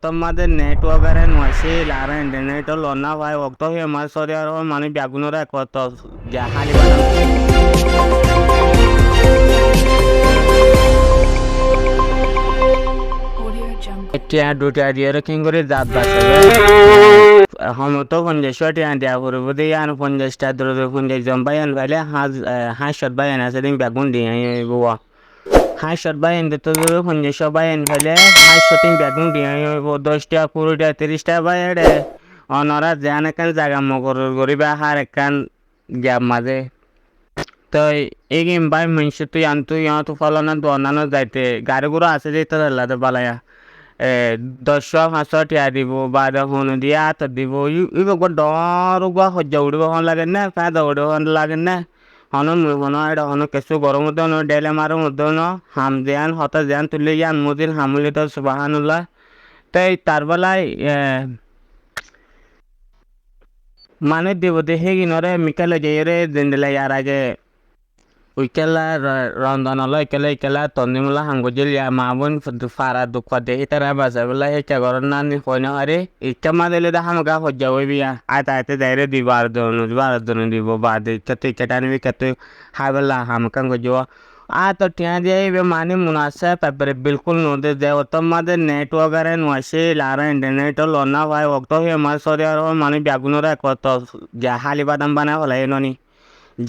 তোমাদের নেটওয়ার্কের নয়ছিল আর ইন্টারনেট লনা ভাই ওক্ত হে মার সরি আর মানে ব্যাগুনরা কত যা হালি বাদাম টিয়া দুটা দিয়ে কিং করে দাঁত বাঁচাবে তো 50 দিয়া করব দিয়ে আর 50টা ধরে 50 জন বাইন ভাইলে হাঁসত বাইন আছে দিন ব্যাগুন দিয়ে বুয়া হাঁসত বাইন দিতে ধরে 50 বাইন ভাইলে হাঁসতিন ব্যাগুন দিয়ে 10টা 20টা 30টা বাইরে অনরা জান একান জায়গা মগর গরিবা হার একান গ্যাপ মাঝে তো এই গেম বাই মনুষ্য তুই আনতু তো ফলানো দোনানো যাইতে গাড়ি গুলো আছে যে তোর আল্লাহ বালায়া 10 500 টিয়া দিব বা হন দিয়ে আত দিব ইব ডর গা হজ্জা উড়ব হন লাগে না ফায়দা উড়ব হন লাগে না হন মুই হন এটা হন কিছু গরম মধ্যে ডেলে মারো মধ্যে হাম দেয়ান হতা দেয়ান তুলে যান মুদিন হামুলি তো সুবাহানুল্লাহ তাই তার বেলায় মানে দিব দেখে কিনরে মিকালে যাইরে জিন্দলে ইয়ার আগে উইকেলা রন্ধনলা ইকেলা তন্দিমুলা হাঙ্গুজিল ইয়া মামুন ফারা দুঃখ দেখি তারা বাসা বলা হেকা গরম নানি কইনা আরে ইকা মাদেলে দা হামগা হজ্জা হই বিয়া আইতে যাইরে দিবার দন দিব বাদে কত ইকাটানি কত হাবলা হামকাং গজো তো টিয়া দিয়ে মানে মুনাসা পেপারে বিলকুল নদে দে তোমাদের নেটওয়ার্কের নয়সে লারা ইন্টারনেট লনা ভাই ওক্ত হে মার সরি আর মানে ব্যাগুনরা কত যা হালি বাদাম বানা হলাই ননি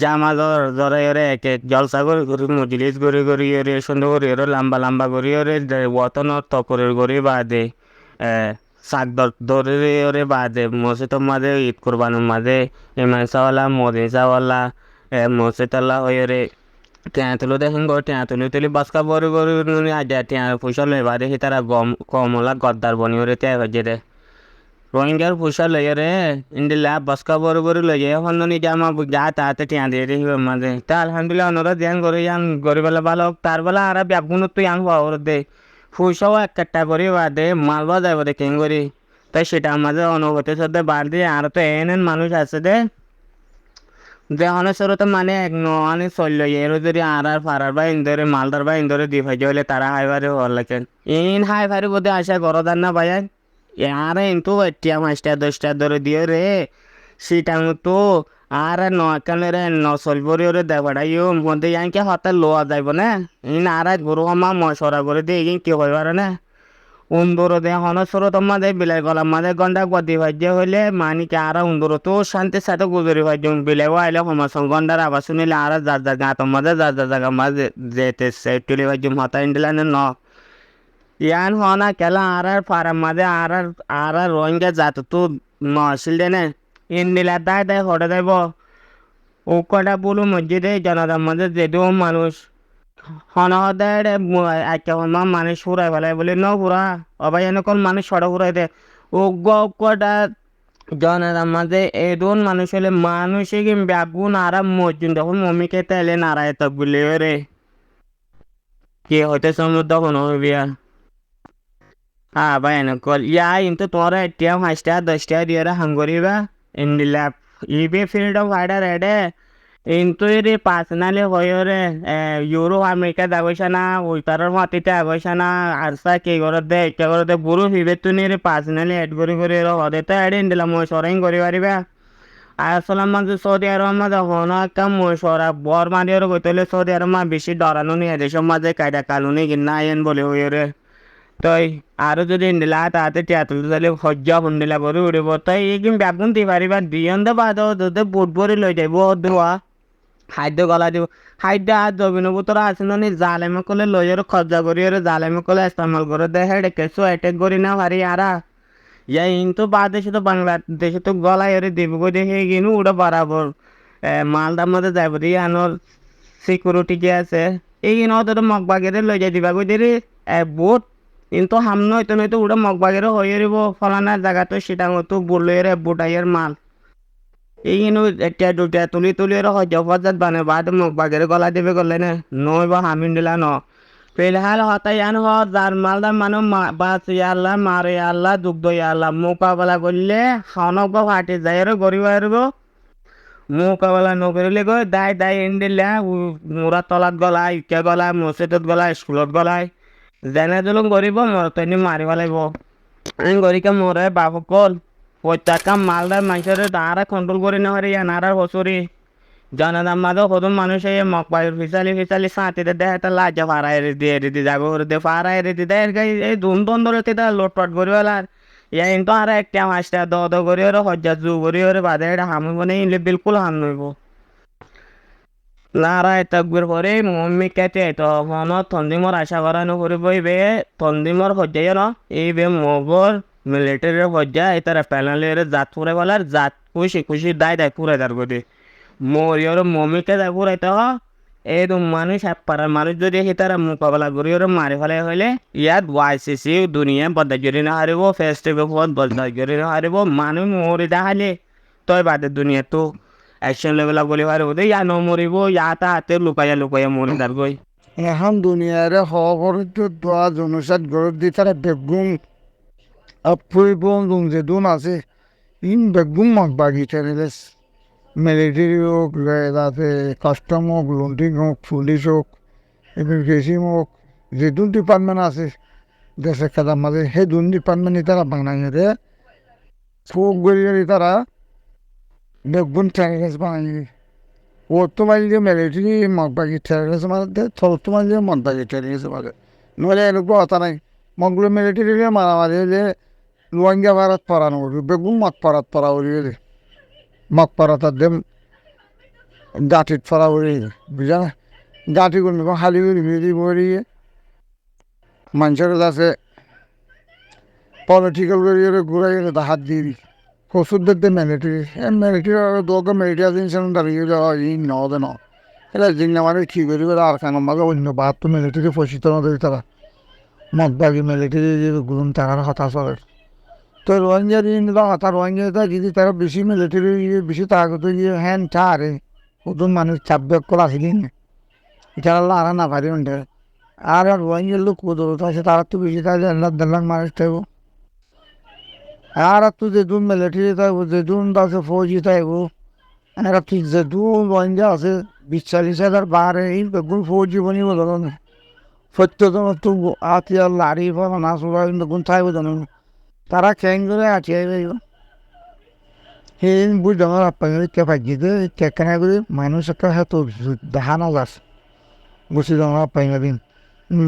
জামা জরা এরে এক এক জলসা করে মজলিস করে এরে সুন্দর করে এরে লম্বা করে এরে ওতন তকরের করে বাদে শাক ধরে এরে বাদে মসে তো মাঝে ঈদ কোরবানের মাঝে এমানসাওয়ালা মদিসাওয়ালা মসেতাল্লা হয়ে রে টিয়া তুলো দেখেন গো টিয়া তুলি বাসকা বড় আইডিয়া টিয়া পয়সা লই বাদে সে তারা কমলা গদ্দার বনি ওরে টিয়া হয়ে রে রোহিঙ্গার পয়সা লইয়া রে ইন্ডিলা বসকা বড় লইয়া এখন নি জামা যা তাতে টিয়া দিয়ে রে মাঝে তা আলহামদুলিল্লাহ ওনারা ধ্যান করে যান গরিবেলা ভালো তার বেলা আর ব্যাপগুণ তুই আন পাওয়ার দে পয়সাও এক কাট্টা করে বাদে মালবা যাইব দে কেন করি তাই সেটা আমাদের অনুভূতি সাথে বাদ দিয়ে আর তো এন মানুষ আছে দে দেহনের তো মানে এক নয় চলল এর যদি ফারার বা ইন্দরে মালদার বা ইন্দরে দি ভাই হলে তারা হাইবারে হওয়ার লাগেন ইন হাইবারে বোধে আসা গরদার না ভাই আরে কিন্তু 5টা 10টা ধরে দিয়ে রে সেটা তো আর নকালে রে নসলবরি রে দেবাড়াইও মধ্যে ইয়াকে হতে লোয়া যাইব না ইন আর গরু হমা মশরা করে দিয়ে ইন কি হইবার না উন্দর দে হনসর তোমাদের বিলাই গলা মাঝে গন্ডা গদি ভাজ্য হইলে মানিকে আর উন্দর তো শান্তির সাথে গুজরি ভাজ্য বিলাই আইলে হমাসং গন্ডার আবার শুনিলে আর যার গাঁ তোমাদের যার জায়গা মাঝে যেতে তুলি ভাজ্য মাথা ইন্ডিলেন ন ইয়ান হনা কেলা আর ফারাম মাঝে আর রোহিঙ্গা জাত তো নছিল দেনে ইন্ডিলা দায় হটে দেব ও কটা বলু মসজিদে জনতার মাঝে যেদিও মানুষ হন দেয় একটা হন মানুষ ফুরাই ফেলাই বলে ন ফুরা অবাই এনেকল মানুষ সড়ক ফুরাই দে ও কটা জনতার মাঝে এদন মানুষ হলে মানুষে কি ব্যাগুন আর মসজিদ তখন মমিকে তেলে নাড়ায় তো বলে রে কে হইতে সমুদ্র হন বিয়া ভাই এনেকল ইয়া কিন্তু তোমার 5টা 10টা দিয়ে হাঙ্গরিবা ইন্ডিলা ইবে ফিল্ড অফ ফাইটার এডে কিন্তু রে পার্সোনালি হয়ে রে ইউরো আমেরিকা যাবইছে না ওই পারের মাটিতে আগইছে না আরসা কে করে দে বুড়ো ভিবে তুই রে পার্সোনালি এড করে হদে তো এড ইন্ডিলা মই সরাইং করি পারিবা আসলাম মাঝে সৌদি আরব মাঝে হন একটা মই সরা বর মারিয়ার গইতলে সৌদি আরব মা বেশি ডরানো নিয়ে দেশের মাঝে কায়দা কানুনি কিনা আইন বলে হয়ে রে তই আৰু যদি ইন্দিলা তাতে টিয়াতুল তাহলে সহ্য শুনিলা বরি উড়িব তই এইকিন ব্যাগুন দি পারিবা দিয়ন দে বাদ দুধে বুট ভরি লৈ যাইব ধোৱা খাদ্য গলা দিব খাদ্য আর জবিন বুতরা আছে নি জালেমে কলে লইয়ের খরচা করি আর জালেমে কলে ইস্তেমাল করে দে হেডে কেসু অ্যাটেক করি না পারি আরা ইয়া কিন্তু বাদেশে তো বাংলাদেশে তো গলা এর দিব গো দেখে কিনু উড়ে বরাবর মালদার মধ্যে যাইব দিয়ে আনোর সিকিউরিটি কি আছে এই কিনা তো মগবাগেরে লই যাই দিবা গো দেরি বুট কিন্তু হাম নয়তো উড়ে মগবাগেরে হয়ে রইব ফলানার জায়গা তো সেটা মতো বললের বুটাইয়ের মাল এই কিন্তু একটা দুটা তুলি হয়তো পর্যাত বানে বাদ মগবাগেরে গলা দেবে গলে না নয় বা হামিন দিলা ন ফিলহাল হতাই আন হ যার মালদার মানুষ বাস আল্লাহ মারে আল্লাহ দুগ্ধ আল্লাহ মোকাবেলা করলে হনক বা ফাটে যায় আর গরিব আসব মোকাবেলা নকরিলে গৈ দায় এন্ডিলা মোরা তলাত গলায় ইটা গলায় মসজিদত গলায় স্কুলত গলায় যেনে জলুম গরিব মরতনি মারিব লাগিব গরিকে মরে বাপকল প্রত্যেকটা মালদার মানুষের তারা কন্ট্রোল করে না হারে নারা হসরি জনদার মাঝে কত মানুষ এই মকবাই ফিসালি ফিসালি সাঁতিতে দেয় তা লাজা ফাড়াই দিয়ে রেদি যাবে ওর দিয়ে ফাড়াই রেদি দেয় এই ধুম ধন ধরে তা লোটপাট করি আর ইয়া কিন্তু আর একটা মাছটা দ করি ওর হজ্জা জু করি ওর বাদে এটা হামিব নেই ইলে বিলকুল হাম নইব নারায় তাকবির করে মম্মি কেটে তো মন তন্দিমর আশা করানো করিব বে তন্দিমর হজ্জাই ন এই বে মগর মিলিটারির হজ্জা এই তারা প্যানেলের জাত পুরে বলার জাত খুশি খুশি দায় পুরে তার গতি মরিয়র মমিকে যায় পুরাইতে হ এই তো মানুষ পাড়ার মানুষ যদি সি তারা মোকাবেলা করি ওর মারি ফেলাই হইলে ইয়াত YCC দুনিয়া বদলাই করি না হারিব ফেস্টিভেল বদলাই করি না হারিব মানুষ মরি দেখালে তই বাদে দুনিয়া তো অ্যাকশন লেভেল বলি পারিব দে ইয়া নমরিব ইয়া তা হাতে লুকাইয়া মরি তার গই এখন দুনিয়ারে সহকরিত দোয়া জনসাদ গরব দি তারা বেগুন ফুৰিব যে দুন আছে ইন বেগুন মগ বাগি ঠেলেস মিলিটারি হোক তাতে কাস্টম হোক লন্ডিং হোক পুলিশ হোক ইমিগ্রেশন হোক যে দুন ডিপার্টমেন্ট আছে দেশের খেলার মাঝে সেই দুন ডিপার্টমেন্ট তারা বাংলাদেশে ফোক গড়িয়ে তারা বেগুন ঠেলেস বাঙালি বর্তমানে যে মিলিটারি মগবাগি ঠেলেছে মানে বর্তমানে যে মগবাগি ঠেলেছে মানে নহলে এনেকুৱা কথা নাই মগগুলো মিলিটারি মারামারি যে রোহিঙ্গা ভারত পরানো বেগুন মগ পরাত পরা উড়িয়ে মগ পরাতার দেম গাঁঠিত পরা উড়িয়ে বুঝা না গাঁঠি করবি খালি উড়ি উড়িয়ে মানুষের কাছে পলিটিক্যাল করিয়ে ঘুরাই হাত দিয়ে দিই কচুরদের দিয়ে মিলিটারি দোকে মিলিটারি জিনিস দাঁড়িয়ে ই নদে ন এটা জিঙ্গা মানে কী করি আর কেন মাঝে অন্য বাহাত্তর মিলিটারি প্রশিক্ষণ দেবে তারা মগবাগি মিলিটারি গুলুম টাকার হতাশ চলে তো রোহিঙ্গার হতা রোহিঙ্গা যদি তারা বেশি মিলিটারি বেশি তাগত গিয়ে হ্যান চারে নতুন মানুষ চাপবে করা আসিলেন এটা আর না পারি উঠে আর রোহিঙ্গার লোক কদরত আছে তারা তো বেশি তাহলে দেড় মানুষ থাকবো আর তো যেদুন মিলিটারি থাকবো যেদুন আছে ফৌজি থাকবো আর ঠিক যেদুন রোহিঙ্গা আছে 40,000 বাহারে এই বেগুন ফৌজি বনিব ধরুন সত্যতম তো আতিয়ার লাড়ি ফল না চোরা বেগুন থাকবো জানো তারা খেং করে আঠিয়ে যাইব সেই বুঝ ডাঙর আপাঙি কেপাইতে কেকেনা করে মানুষ একটা হয়তো দেখা না যাস বুঝি ডাঙর আপাঙি দিন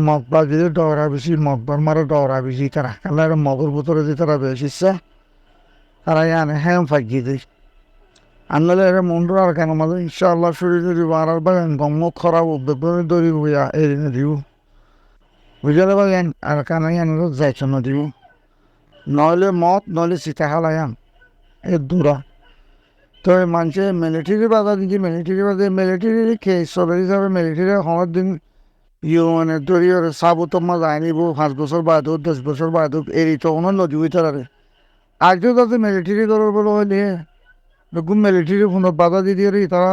মগবার যদি ডরা বেশি মগবার মারে ডরা বেশি তারা কালার মগর ভিতরে যে তারা বেশি ইচ্ছা তারা আনে হ্যাঁ ফাঁকিয়ে দেয় আনলে এর মন্ডল আর কেন মাঝে ইনশাআল্লাহ শরীর যদি বাড়ার বাগান গম খরাব বেগুনে দৌড়িব এরিনে দিব বুঝলে বাগান আর কানাই আনলে যাইছ না দিব নইলে মদ নইলে চিটা খালায়াম এ দূরা তো মানুষে মিলিটারি বাধা দিচ্ছে মিলিটারি খেয়ে চলে হিসাবে মিলিটারি সময় দিন মানে ধরি সাবুত মাছ আনিব 5 বছর বাদ হোক 10 বছর বাদ হোক এরি তো কোনো নদী হইতে পারে আজও তাতে মিলিটারি দলের বলে হইলে বেগুন মিলিটারি ফোন বাধা দি দিয়ে তারা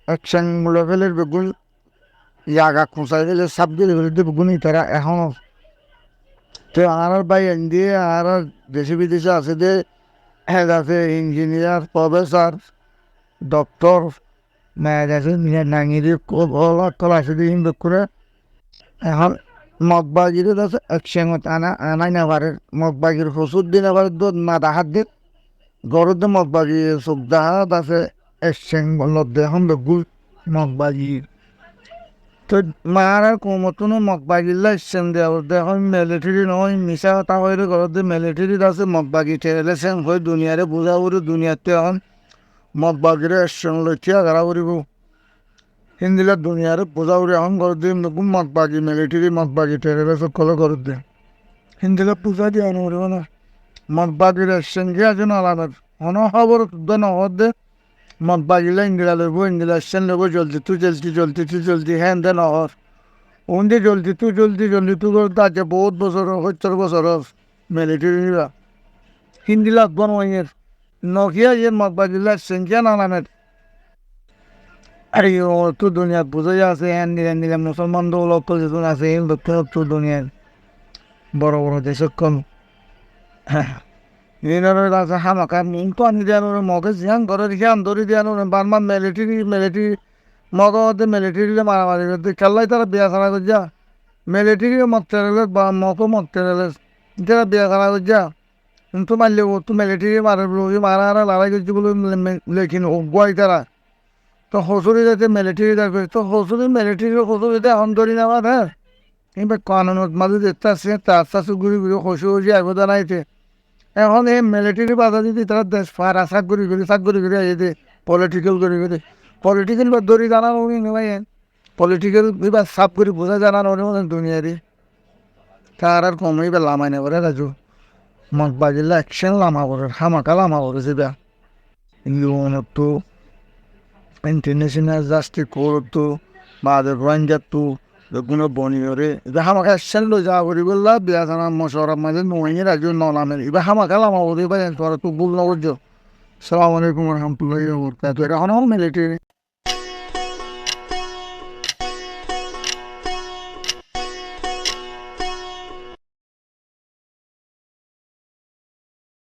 অ্যাকশন লেভেলের বেগুন জায়গা খুঁচাই দিলে সাপ দিলে বেগুন তারা এখনও তো আর বাই দিয়ে আর দেশে বিদেশে আছে যে আছে ইঞ্জিনিয়ার প্রফেসর ডক্টর আছে নাঙিরি কলা আছে দিয়ে করে এখন মগবাজির আছে একসঙ্গে আনাই না পারে মগবাজির প্রচুর দিন আবার না দেখার দিন গরুর দিয়ে মগবাজি চোখ দেখাত আছে একসঙ্গে এখন বেগুল মগবাজি তো মার কোমতনো মগবাগিল্লা ইচ্ছেন দেওয়া এখন মিলিটারি নহয় মিছা কথা হয়ে ঘরতে মিলিটারিত আছে মগবাগি ঠেলে সেন হয়ে দুনিয়ারে বোঝা করি দুনিয়াতে এখন মগবাগিরে এসছেন লইয়া গাড়া করিব হিন্দিলা দুনিয়ারে বোঝা করি এখন ঘরতে মগবাগি মিলিটারি মগবাগি ঠেলে সকলে ঘরতে হিন্দিলা পূজা দিয়ে আনব না মগবাগির এসছেন কি আছে না আলাদা অন খবর নহদে মগবাগিলা ইন্দিরা লইব ইন্দিরা এসছেন লইব জলদি হ্যাঁ দে নহর ওন্দে জলদি তু করতে আছে বহুত বছর 70 বছর মিলিটারিরা হিন্দি লাগব নয়ের নকিয়া যে মগবাগিলা এসছেন কি না নামের আরে ও তো দুনিয়া বুঝাই আছে হ্যাঁ নিলাম মুসলমান দল যেজন আছে এই লোক তো দুনিয়ার বড় বড় দেশের কম আছে হামাকা তো আনি দিয়ানো মগে জিয়ান ঘরে রেখে আন্দরি দিয়ানো বারবার মিলিটারি মগ মিলিটারি মারামারি খেলাই তারা বিয়া ছাড়া করে যা মিলিটারি মগ টেরেলে বা মগও মগ টেরেলে এটা বিয়া করা যা কিন্তু মারলে ও তো মিলিটারি মারে বলো মারা আর লড়াই করছে বলে লেখিন অজ্ঞাই তারা তো হসুরি যাতে মিলিটারি থাকবে তো হসুরি মিলিটারি হসুরিতে এখন ধরি নেওয়া হ্যাঁ এইবার কানুনত মাঝে দেখতে আসছে তার আস্তে ঘুরি ঘুরি হসু হসি আগে দাঁড়াইছে এখন এই মিলিটারি বাধা দিদি তারা দেশ ফার আশাক ঘুরি ঘুরি আইতে পলিটিক্যাল ঘুরি পলিটিক্যাল বা দড়ি জানানো উনি নেবাই পলিটিক্যাল এবার সাপ করে বোঝা জানানো উনি দুনিয়ারি তার আর কমই বা লামাই নেবারে রাজু মগ বাজিলে অ্যাকশন লামা করে হামাকা লামা করে সেটা ইউনতো ইন্টারন্যাশনাল জাস্টিস কোর্ট বাদের রঞ্জাতো কোনো বনিয়রে এবার হামাকা অ্যাকশন লো যা করি বললা বিয়া জানা মশরার মাঝে নয় রাজু নামের এবার হামাকা লামা করে এবার তোরা তো ভুল না করছো সালাম আলাইকুম রহমতুল্লাহ এটা এখন মিলিটারি